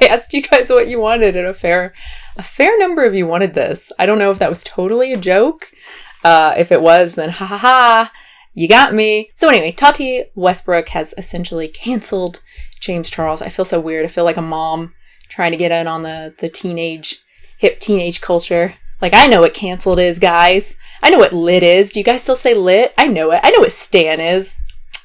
I asked you guys what you wanted, and a fair number of you wanted this. I don't know if that was totally a joke. If it was, then ha ha ha, you got me. So anyway, Tati Westbrook has essentially canceled James Charles. I feel so weird. I feel like a mom trying to get in on the hip teenage culture. Like, I know what canceled is, guys. I know what lit is. Do you guys still say lit? I know it. I know what stan is.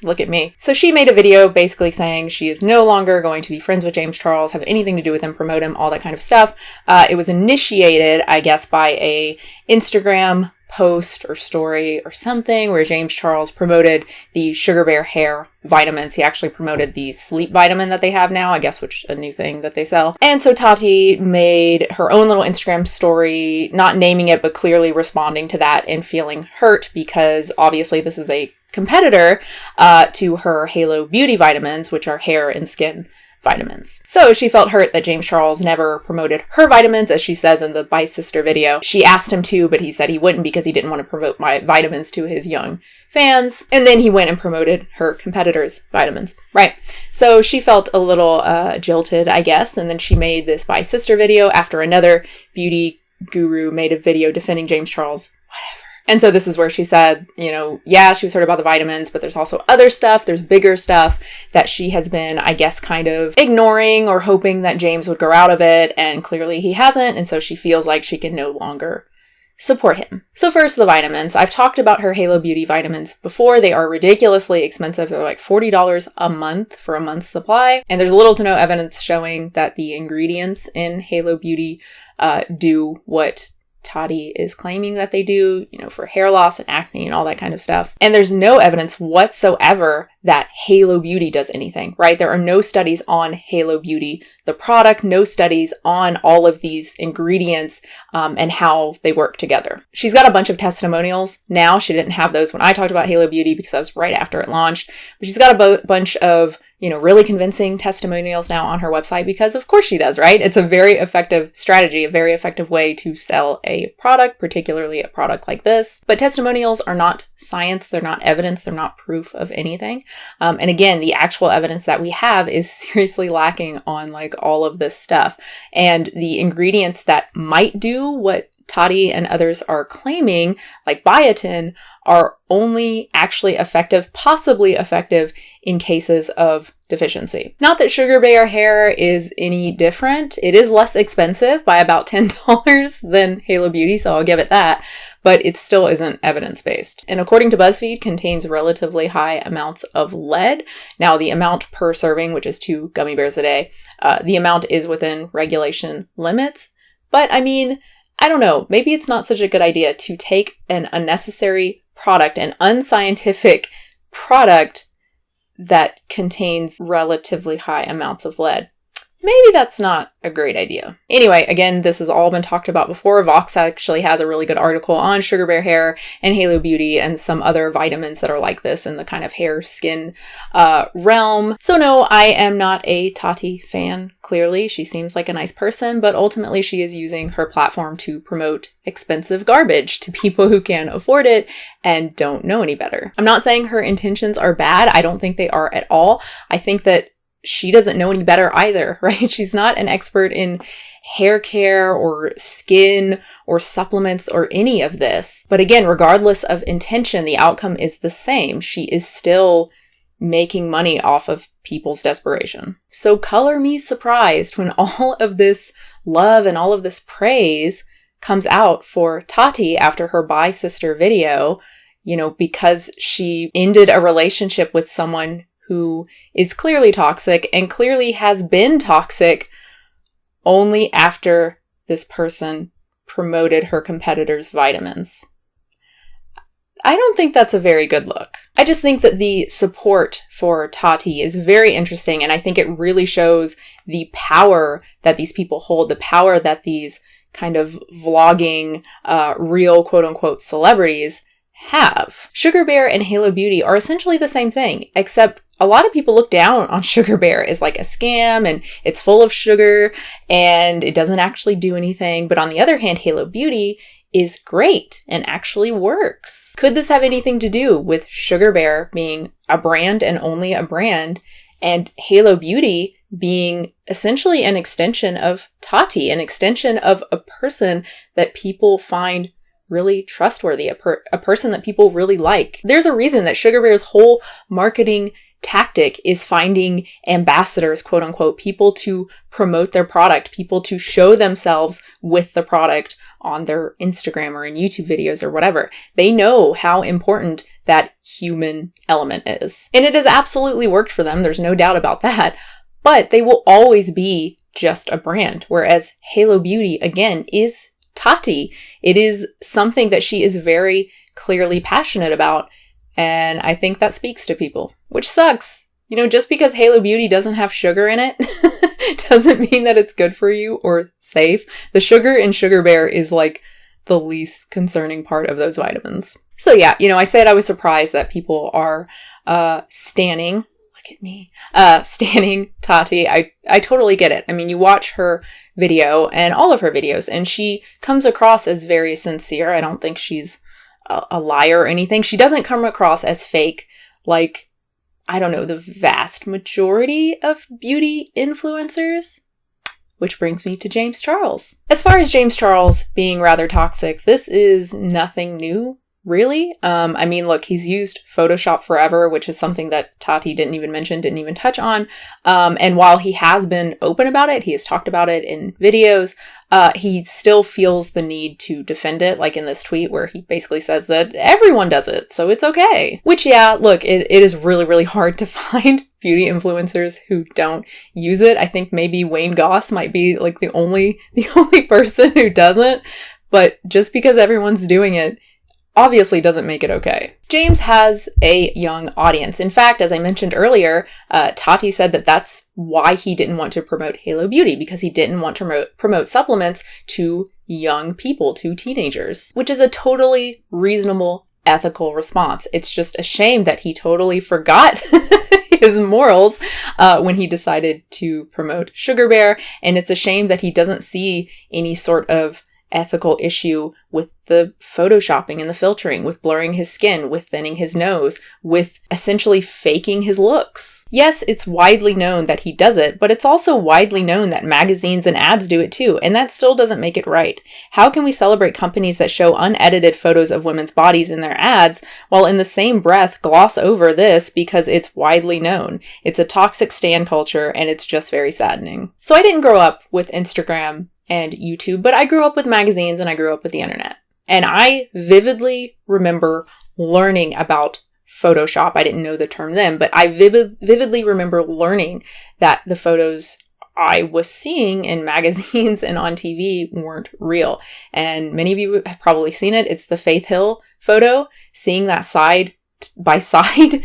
Look at me. So she made a video basically saying she is no longer going to be friends with James Charles, have anything to do with him, promote him, all that kind of stuff. It was initiated, I guess, by a Instagram post or story or something where James Charles promoted the Sugar Bear hair vitamins. He actually promoted the sleep vitamin that they have now, I guess, which a new thing that they sell. And so Tati made her own little Instagram story, not naming it, but clearly responding to that and feeling hurt because obviously this is a competitor to her Halo Beauty vitamins, which are hair and skin vitamins. So she felt hurt that James Charles never promoted her vitamins, as she says in the Bye Sister video. She asked him to, but he said he wouldn't because he didn't want to promote my vitamins to his young fans. And then he went and promoted her competitors' vitamins. Right. So she felt a little jilted, I guess. And then she made this Bye Sister video after another beauty guru made a video defending James Charles. Whatever. And so this is where she said, yeah, she was hurt about the vitamins, but there's also other stuff, there's bigger stuff that she has been, I guess, kind of ignoring or hoping that James would grow out of it, and clearly he hasn't, and so she feels like she can no longer support him. So first, the vitamins. I've talked about her Halo Beauty vitamins before. They are ridiculously expensive. They're like $40 a month for a month's supply, and there's little to no evidence showing that the ingredients in Halo Beauty do what Tati is claiming that they do, for hair loss and acne and all that kind of stuff. And there's no evidence whatsoever that Halo Beauty does anything, right? There are no studies on Halo Beauty, the product, no studies on all of these ingredients and how they work together. She's got a bunch of testimonials now. She didn't have those when I talked about Halo Beauty because that was right after it launched. But she's got a bunch of really convincing testimonials now on her website because of course she does, right? It's a very effective strategy, a very effective way to sell a product, particularly a product like this. But testimonials are not science. They're not evidence. They're not proof of anything. And again, the actual evidence that we have is seriously lacking on like all of this stuff. And the ingredients that might do what Tati and others are claiming, like biotin, are only actually effective, possibly effective, in cases of deficiency. Not that Sugar Bear hair is any different. It is less expensive by about $10 than Halo Beauty, so I'll give it that, but it still isn't evidence-based. And according to BuzzFeed, contains relatively high amounts of lead. Now, the amount per serving, which is 2 gummy bears a day, the amount is within regulation limits, but I mean, I don't know, maybe it's not such a good idea to take an unnecessary product, an unscientific product that contains relatively high amounts of lead. Maybe that's not a great idea. Anyway, again, this has all been talked about before. Vox actually has a really good article on Sugar Bear hair and Halo Beauty and some other vitamins that are like this in the kind of hair skin realm. So no, I am not a Tati fan, clearly. She seems like a nice person, but ultimately she is using her platform to promote expensive garbage to people who can afford it and don't know any better. I'm not saying her intentions are bad. I don't think they are at all. I think that she doesn't know any better either, right? She's not an expert in hair care or skin or supplements or any of this. But again, regardless of intention, the outcome is the same. She is still making money off of people's desperation. So color me surprised when all of this love and all of this praise comes out for Tati after her Bye Sister video, because she ended a relationship with someone who is clearly toxic and clearly has been toxic only after this person promoted her competitor's vitamins. I don't think that's a very good look. I just think that the support for Tati is very interesting, and I think it really shows the power that these people hold, the power that these kind of vlogging, real quote-unquote celebrities have. Sugar Bear and Halo Beauty are essentially the same thing, except a lot of people look down on Sugar Bear as like a scam and it's full of sugar and it doesn't actually do anything. But on the other hand, Halo Beauty is great and actually works. Could this have anything to do with Sugar Bear being a brand and only a brand, and Halo Beauty being essentially an extension of Tati, an extension of a person that people find really trustworthy, a person that people really like. There's a reason that Sugar Bear's whole marketing tactic is finding ambassadors, quote unquote, people to promote their product, people to show themselves with the product on their Instagram or in YouTube videos or whatever. They know how important that human element is. And it has absolutely worked for them. There's no doubt about that. But they will always be just a brand. Whereas Halo Beauty, again, is Tati. It is something that she is very clearly passionate about. And I think that speaks to people, which sucks. You know, just because Halo Beauty doesn't have sugar in it doesn't mean that it's good for you or safe. The sugar in Sugar Bear is like the least concerning part of those vitamins. So yeah, you know, I said I was surprised that people are standing. Look at me. Standing Tati. I totally get it. I mean, you watch her video and all of her videos, and she comes across as very sincere. I don't think she's a liar or anything. She doesn't come across as fake like, I don't know, the vast majority of beauty influencers. Which brings me to James Charles. As far as James Charles being rather toxic, this is nothing new, really. I mean, look, he's used Photoshop forever, which is something that Tati didn't even mention, didn't even touch on. And while he has been open about it, he has talked about it in videos, he still feels the need to defend it, like in this tweet where he basically says that everyone does it, so it's okay. Which, yeah, look, it is really, really hard to find beauty influencers who don't use it. I think maybe Wayne Goss might be like the only person who doesn't, but just because everyone's doing it obviously doesn't make it okay. James has a young audience. In fact, as I mentioned earlier, Tati said that that's why he didn't want to promote Halo Beauty, because he didn't want to promote supplements to young people, to teenagers, which is a totally reasonable, ethical response. It's just a shame that he totally forgot his morals when he decided to promote Sugar Bear, and it's a shame that he doesn't see any sort of ethical issue with the photoshopping and the filtering, with blurring his skin, with thinning his nose, with essentially faking his looks. Yes, it's widely known that he does it, but it's also widely known that magazines and ads do it too, and that still doesn't make it right. How can we celebrate companies that show unedited photos of women's bodies in their ads, while in the same breath gloss over this because it's widely known? It's a toxic stan culture, and it's just very saddening. So I didn't grow up with Instagram and YouTube, but I grew up with magazines and I grew up with the internet. And I vividly remember learning about Photoshop. I didn't know the term then, but I vividly remember learning that the photos I was seeing in magazines and on TV weren't real. And many of you have probably seen it. It's the Faith Hill photo, seeing that side by side.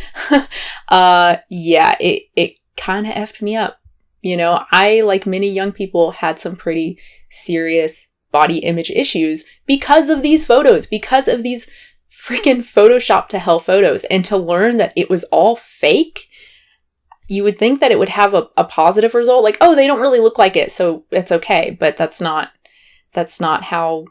Yeah, it kind of effed me up. You know, I, like many young people, had some pretty serious body image issues because of these photos, because of these freaking Photoshop to hell photos. And to learn that it was all fake, you would think that it would have a positive result. Like, oh, they don't really look like it, so it's okay. But that's not how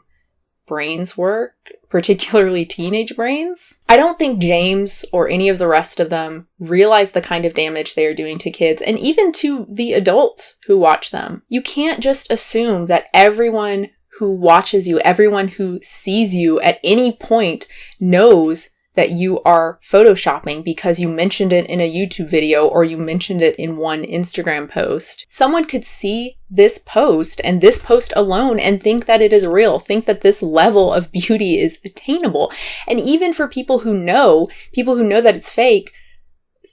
brains work, particularly teenage brains. I don't think James or any of the rest of them realize the kind of damage they are doing to kids and even to the adults who watch them. You can't just assume that everyone who watches you, everyone who sees you at any point knows that you are photoshopping because you mentioned it in a YouTube video or you mentioned it in one Instagram post. Someone could see this post and this post alone and think that it is real, think that this level of beauty is attainable. And even for people who know that it's fake,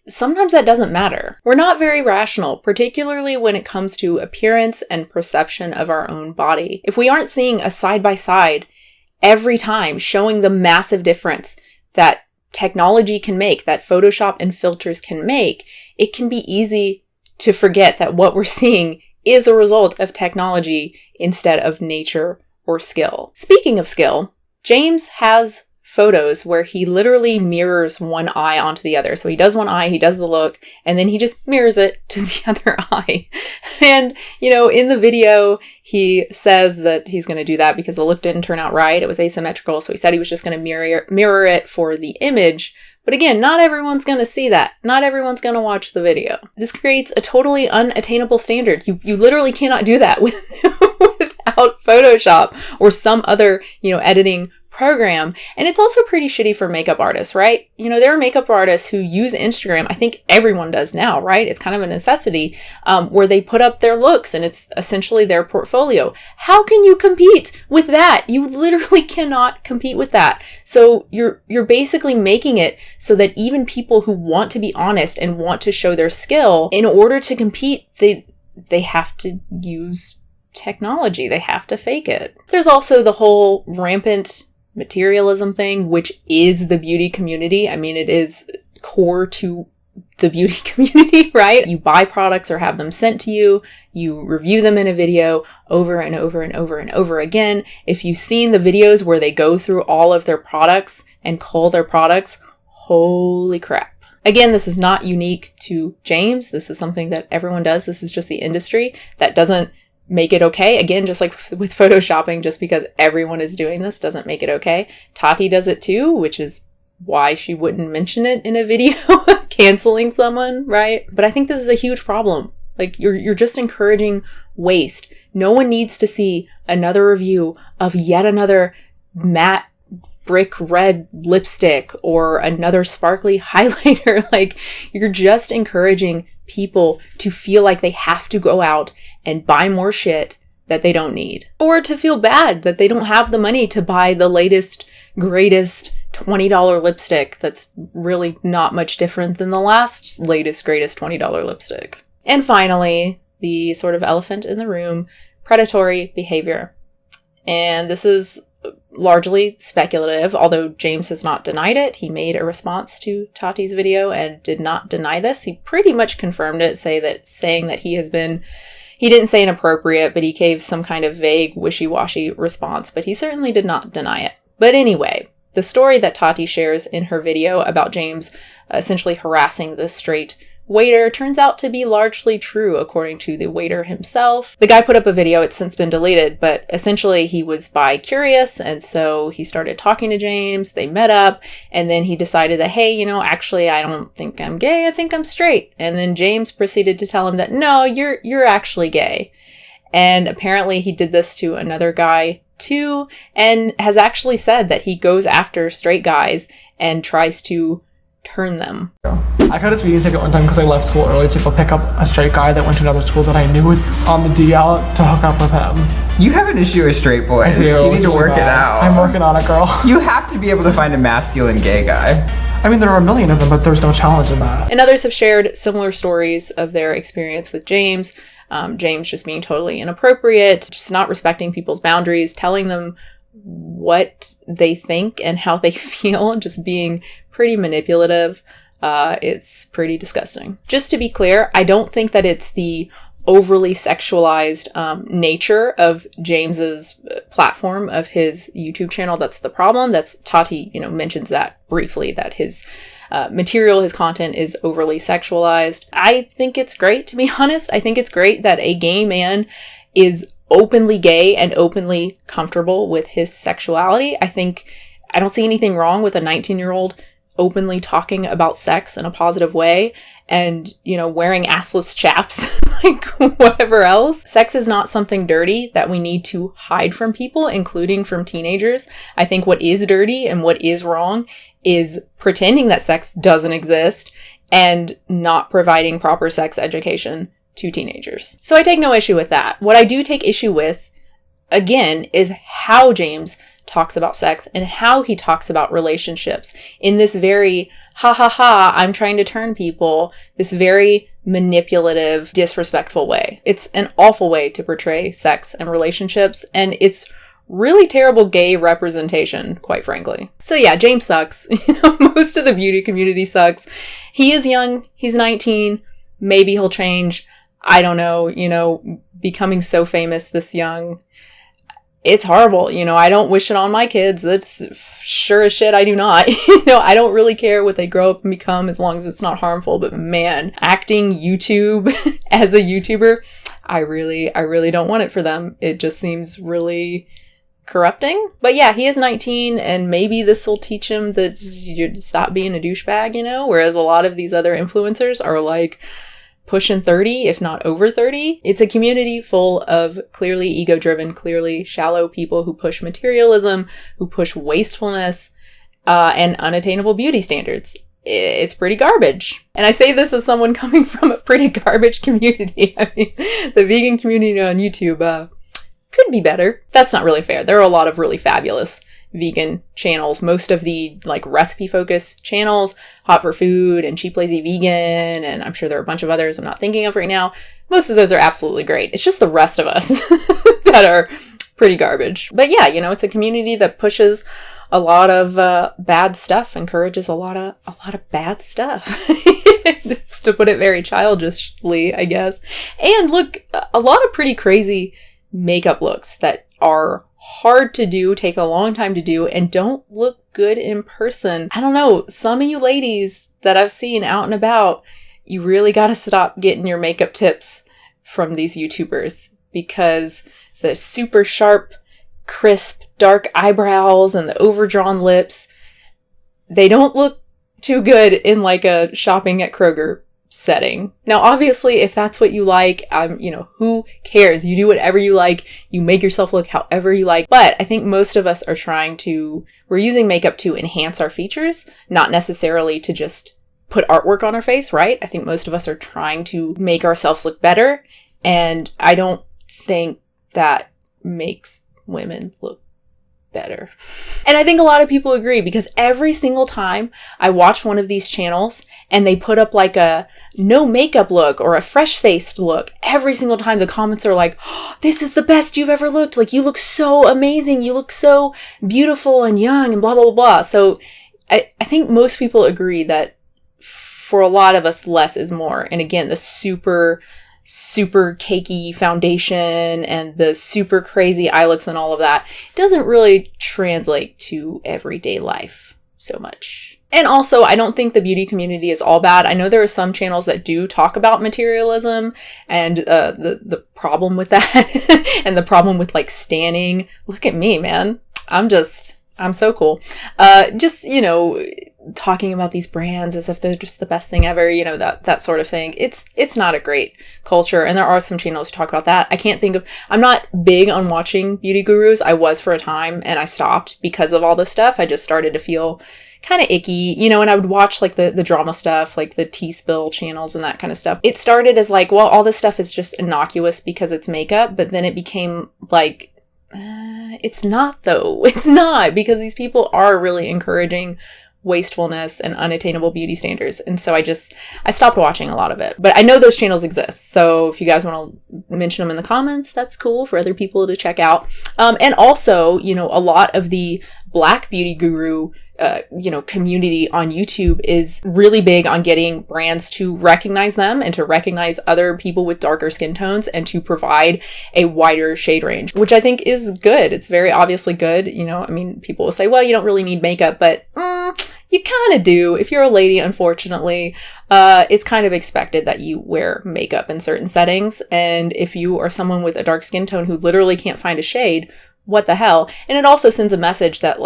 sometimes that doesn't matter. We're not very rational, particularly when it comes to appearance and perception of our own body. If we aren't seeing a side-by-side every time showing the massive difference that technology can make, that Photoshop and filters can make, it can be easy to forget that what we're seeing is a result of technology instead of nature or skill. Speaking of skill, James has photos where he literally mirrors one eye onto the other. So he does one eye, he does the look, and then he just mirrors it to the other eye. And, you know, in the video, he says that he's going to do that because the look didn't turn out right. It was asymmetrical. So he said he was just going to mirror it for the image. But But again, not everyone's going to see that. Not everyone's going to watch the video. This creates a totally unattainable standard. You literally cannot do that without Photoshop or some other, editing program. And it's also pretty shitty for makeup artists, right? There are makeup artists who use Instagram. I think everyone does now, right? It's kind of a necessity, where they put up their looks and it's essentially their portfolio. How can you compete with that? You literally cannot compete with that. So you're basically making it so that even people who want to be honest and want to show their skill, in order to compete, they have to use technology. They have to fake it. There's also the whole rampant materialism thing, which is the beauty community. I mean, it is core to the beauty community, right? You buy products or have them sent to you. You review them in a video over and over and over and over again. If you've seen the videos where they go through all of their products and cull their products, holy crap. Again, this is not unique to James. This is something that everyone does. This is just the industry. That doesn't make it okay. Again, just like with photoshopping, just because everyone is doing this doesn't make it okay. Tati does it too, which is why she wouldn't mention it in a video, canceling someone, right? But I think this is a huge problem. Like, you're just encouraging waste. No one needs to see another review of yet another matte brick red lipstick or another sparkly highlighter. Like, you're just encouraging people to feel like they have to go out and buy more shit that they don't need, or to feel bad that they don't have the money to buy the latest, greatest $20 lipstick that's really not much different than the last latest, greatest $20 lipstick. And finally, the sort of elephant in the room, predatory behavior. And this is largely speculative, although James has not denied it. He made a response to Tati's video and did not deny this. He pretty much confirmed it, saying that he didn't say inappropriate, but he gave some kind of vague, wishy-washy response, but he certainly did not deny it. But anyway, the story that Tati shares in her video about James essentially harassing this straight waiter turns out to be largely true, according to the waiter himself. The guy put up a video, it's since been deleted, but essentially he was bi-curious, and so he started talking to James, they met up, and then he decided that, hey, actually, I don't think I'm gay, I think I'm straight. And then James proceeded to tell him that, no, you're actually gay. And apparently he did this to another guy too, and has actually said that he goes after straight guys and tries to turn them. I got a speeding ticket one time because I left school early to go pick up a straight guy that went to another school that I knew was on the DL to hook up with him. You have an issue with straight boys. I do. You need to work it out. I'm working on it, girl. You have to be able to find a masculine gay guy. I mean, there are a million of them, but there's no challenge in that. And others have shared similar stories of their experience with James. James just being totally inappropriate, just not respecting people's boundaries, telling them what they think and how they feel, just being pretty manipulative. It's pretty disgusting. Just to be clear, I don't think that it's the overly sexualized nature of James's platform, of his YouTube channel, that's the problem. That's Tati, mentions that briefly, that his material, his content is overly sexualized. I think it's great, to be honest. I think it's great that a gay man is openly gay and openly comfortable with his sexuality. I don't see anything wrong with a 19-year-old openly talking about sex in a positive way and, wearing assless chaps, like whatever else. Sex is not something dirty that we need to hide from people, including from teenagers. I think what is dirty and what is wrong is pretending that sex doesn't exist and not providing proper sex education to teenagers. So I take no issue with that. What I do take issue with, again, is how James talks about sex and how he talks about relationships in this very I'm trying to turn people, this very manipulative, disrespectful way. It's an awful way to portray sex and relationships, and it's really terrible gay representation, quite frankly. So yeah, James sucks. Most of the beauty community sucks. He is young, he's 19, maybe he'll change. I don't know, becoming so famous this young, it's horrible. I don't wish it on my kids. That's sure as shit I do not. I don't really care what they grow up and become as long as it's not harmful. But man, acting YouTube as a YouTuber, I really don't want it for them. It just seems really corrupting. But yeah, he is 19, and maybe this will teach him that you stop being a douchebag, you know? Whereas a lot of these other influencers are like pushing 30, if not over 30. It's a community full of clearly ego-driven, clearly shallow people who push materialism, who push wastefulness, and unattainable beauty standards. It's pretty garbage. And I say this as someone coming from a pretty garbage community. I mean, the vegan community on YouTube could be better. That's not really fair. There are a lot of really fabulous vegan channels. Most of the like recipe focused channels, Hot for Food and Cheap Lazy Vegan, and I'm sure there are a bunch of others I'm not thinking of right now. Most of those are absolutely great. It's just the rest of us that are pretty garbage. But yeah, you know, it's a community that pushes a lot of bad stuff, encourages a lot of bad stuff, to put it very childishly, I guess. And look, a lot of pretty crazy makeup looks that are hard to do, take a long time to do, and don't look good in person. I don't know, some of you ladies that I've seen out and about, you really gotta stop getting your makeup tips from these YouTubers, because the super sharp, crisp, dark eyebrows and the overdrawn lips, they don't look too good in like a shopping at Kroger setting. Now, obviously, if that's what you like, you know, who cares? You do whatever you like. You make yourself look however you like. But I think most of us are we're using makeup to enhance our features, not necessarily to just put artwork on our face, right? I think most of us are trying to make ourselves look better. And I don't think that makes women look better. And I think a lot of people agree, because every single time I watch one of these channels and they put up like a no makeup look or a fresh faced look, every single time the comments are like, oh, this is the best you've ever looked. Like, you look so amazing. You look so beautiful and young and blah, blah, blah, blah. So I think most people agree that for a lot of us, less is more. And again, the super cakey foundation and the super crazy eye looks and all of that doesn't really translate to everyday life so much. And also, I don't think the beauty community is all bad. I know there are some channels that do talk about materialism and the problem with that and the problem with like standing. Look at me, man. I'm so cool. Just, you know, talking about these brands as if they're just the best thing ever, you know, that sort of thing. It's not a great culture. And there are some channels who talk about that. I'm not big on watching beauty gurus. I was for a time and I stopped because of all this stuff. I just started to feel kind of icky, you know, and I would watch like the drama stuff, like the tea spill channels and that kind of stuff. It started as like, well, all this stuff is just innocuous because it's makeup, but then it became like, it's not though. It's not, because these people are really encouraging wastefulness and unattainable beauty standards. And so I stopped watching a lot of it. But I know those channels exist. So if you guys want to mention them in the comments, that's cool for other people to check out. And also, you know, a lot of the Black beauty guru community on YouTube is really big on getting brands to recognize them and to recognize other people with darker skin tones and to provide a wider shade range, which I think is good. It's very obviously good. You know, I mean, people will say, well, you don't really need makeup, but you kind of do. If you're a lady, unfortunately, it's kind of expected that you wear makeup in certain settings. And if you are someone with a dark skin tone who literally can't find a shade, what the hell? And it also sends a message that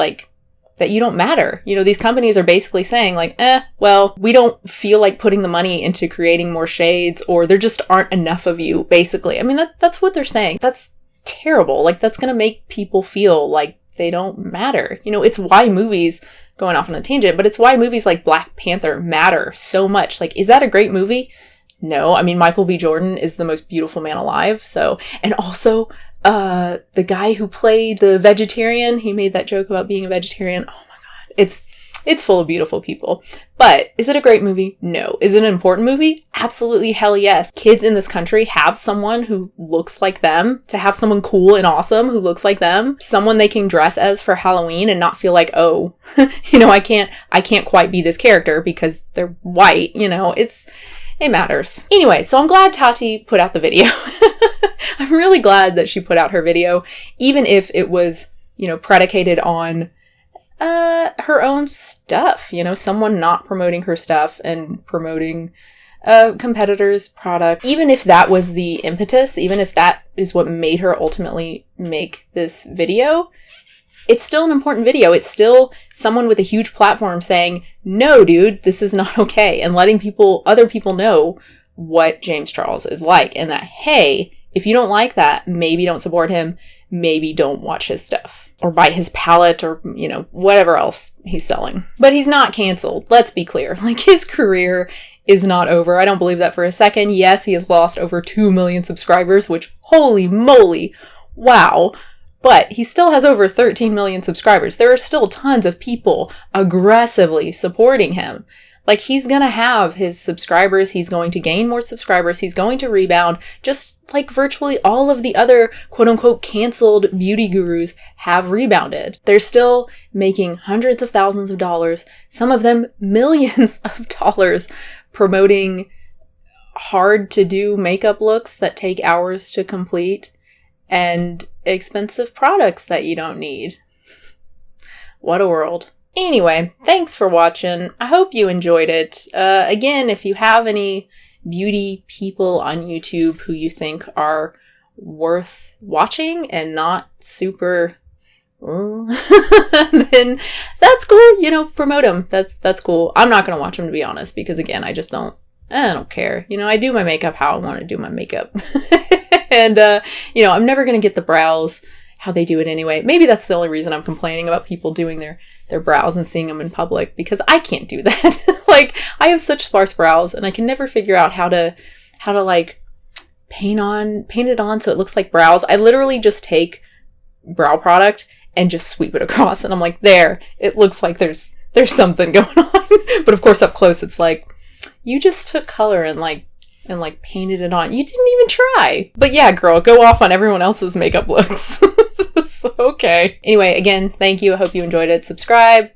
that you don't matter. You know, these companies are basically saying like, well, we don't feel like putting the money into creating more shades, or there just aren't enough of you, basically. I mean, that's what they're saying. That's terrible. Like, that's going to make people feel like they don't matter. You know, it's why movies, going off on a tangent, but it's why movies like Black Panther matter so much. Like, is that a great movie? No. I mean, Michael B. Jordan is the most beautiful man alive. So, and also, the guy who played the vegetarian, he made that joke about being a vegetarian. Oh my God. It's full of beautiful people. But is it a great movie? No. Is it an important movie? Absolutely, hell yes. Kids in this country have someone who looks like them, to have someone cool and awesome who looks like them, someone they can dress as for Halloween and not feel like, oh, you know, I can't quite be this character because they're white, you know, it matters. Anyway, so I'm glad Tati put out the video. I'm really glad that she put out her video, even if it was, you know, predicated on her own stuff, you know, someone not promoting her stuff and promoting a competitor's product. Even if that was the impetus, even if that is what made her ultimately make this video, it's still an important video. It's still someone with a huge platform saying, no, dude, this is not okay. And letting other people know what James Charles is like. And that, hey, if you don't like that, maybe don't support him. Maybe don't watch his stuff or buy his palette or, whatever else he's selling. But he's not canceled. Let's be clear. Like, his career is not over. I don't believe that for a second. Yes, he has lost over 2 million subscribers, which, holy moly, wow. But he still has over 13 million subscribers. There are still tons of people aggressively supporting him. Like, he's gonna have his subscribers, he's going to gain more subscribers, he's going to rebound, just like virtually all of the other quote-unquote canceled beauty gurus have rebounded. They're still making hundreds of thousands of dollars, some of them millions of dollars, promoting hard-to-do makeup looks that take hours to complete, and expensive products that you don't need. What a world. Anyway, thanks for watching. I hope you enjoyed it. Again, if you have any beauty people on YouTube who you think are worth watching and not super, then that's cool. Promote them. That's cool. I'm not going to watch them, to be honest, because again, I don't care. I do my makeup how I want to do my makeup. And, I'm never going to get the brows how they do it anyway. Maybe that's the only reason I'm complaining about people doing their brows and seeing them in public, because I can't do that. Like, I have such sparse brows and I can never figure out how to like paint it on so it looks like brows. I literally just take brow product and just sweep it across and I'm like, there, it looks like there's something going on. But of course up close it's like, you just took color and painted it on. You didn't even try. But yeah, girl, go off on everyone else's makeup looks. Okay. Anyway, again, thank you. I hope you enjoyed it. Subscribe.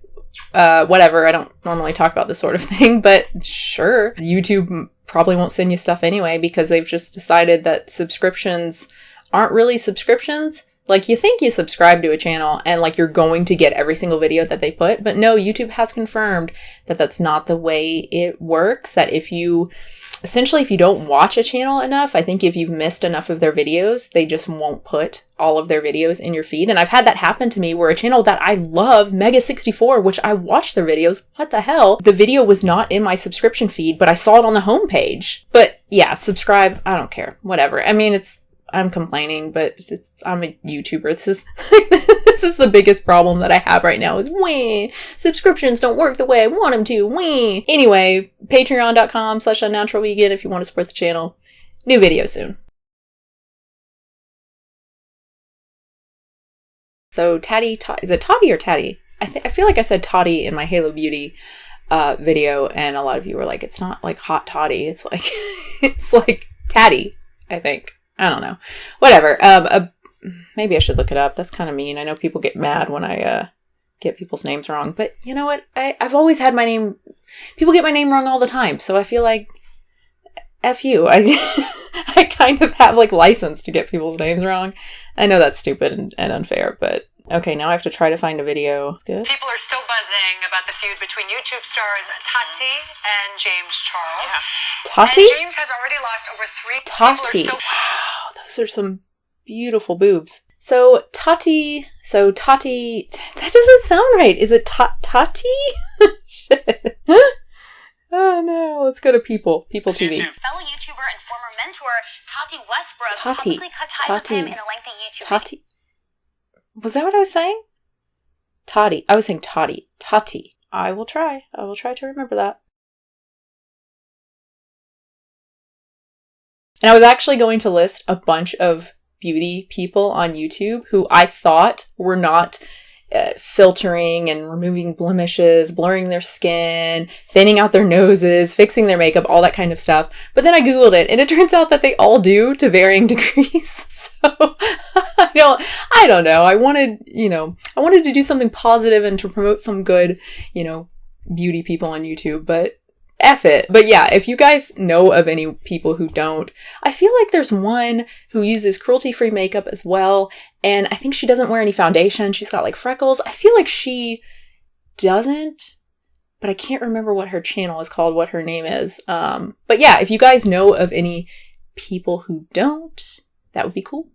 Whatever. I don't normally talk about this sort of thing, but sure. YouTube probably won't send you stuff anyway because they've just decided that subscriptions aren't really subscriptions. Like, you think you subscribe to a channel and like you're going to get every single video that they put, but no, YouTube has confirmed that that's not the way it works. That if you don't watch a channel enough, I think if you've missed enough of their videos, they just won't put all of their videos in your feed. And I've had that happen to me where a channel that I love, Mega64, which I watch their videos, what the hell? The video was not in my subscription feed, but I saw it on the homepage. But yeah, subscribe. I don't care. Whatever. I mean, I'm complaining, but I'm a YouTuber. This is the biggest problem that I have right now is subscriptions don't work the way I want them to. Anyway, patreon.com/unnaturalvegan if you want to support the channel. New video soon. So is it Tati or Tati? I feel like I said Tati in my Halo Beauty video, and a lot of you were like, it's not like hot toddy. It's like Tati, I think. I don't know. Whatever. Maybe I should look it up. That's kind of mean. I know people get mad when I get people's names wrong. But you know what? I've always had my name... People get my name wrong all the time. So I feel like... F you. I kind of have like license to get people's names wrong. I know that's stupid and unfair, but... Okay, now I have to try to find a video. It's good. People are still buzzing about the feud between YouTube stars Tati and James Charles. Yeah. Tati? And James has already lost over 3. Tati. Wow, those are some beautiful boobs. So Tati, that doesn't sound right. Is it Tati? Shit. Oh no, let's go to People TV. Fellow YouTuber and former mentor Tati Westbrook publicly cut ties with him in a lengthy YouTube Tati. Was that what I was saying? Tati. I was saying Tati. Tati. I will try to remember that. And I was actually going to list a bunch of beauty people on YouTube who I thought were not filtering and removing blemishes, blurring their skin, thinning out their noses, fixing their makeup, all that kind of stuff. But then I Googled it and it turns out that they all do to varying degrees. So I don't know. I wanted to do something positive and to promote some good, beauty people on YouTube, but F it. But yeah, if you guys know of any people who don't, I feel like there's one who uses cruelty-free makeup as well. And I think she doesn't wear any foundation. She's got like freckles. I feel like she doesn't, but I can't remember what her channel is called, what her name is. But yeah, if you guys know of any people who don't, that would be cool.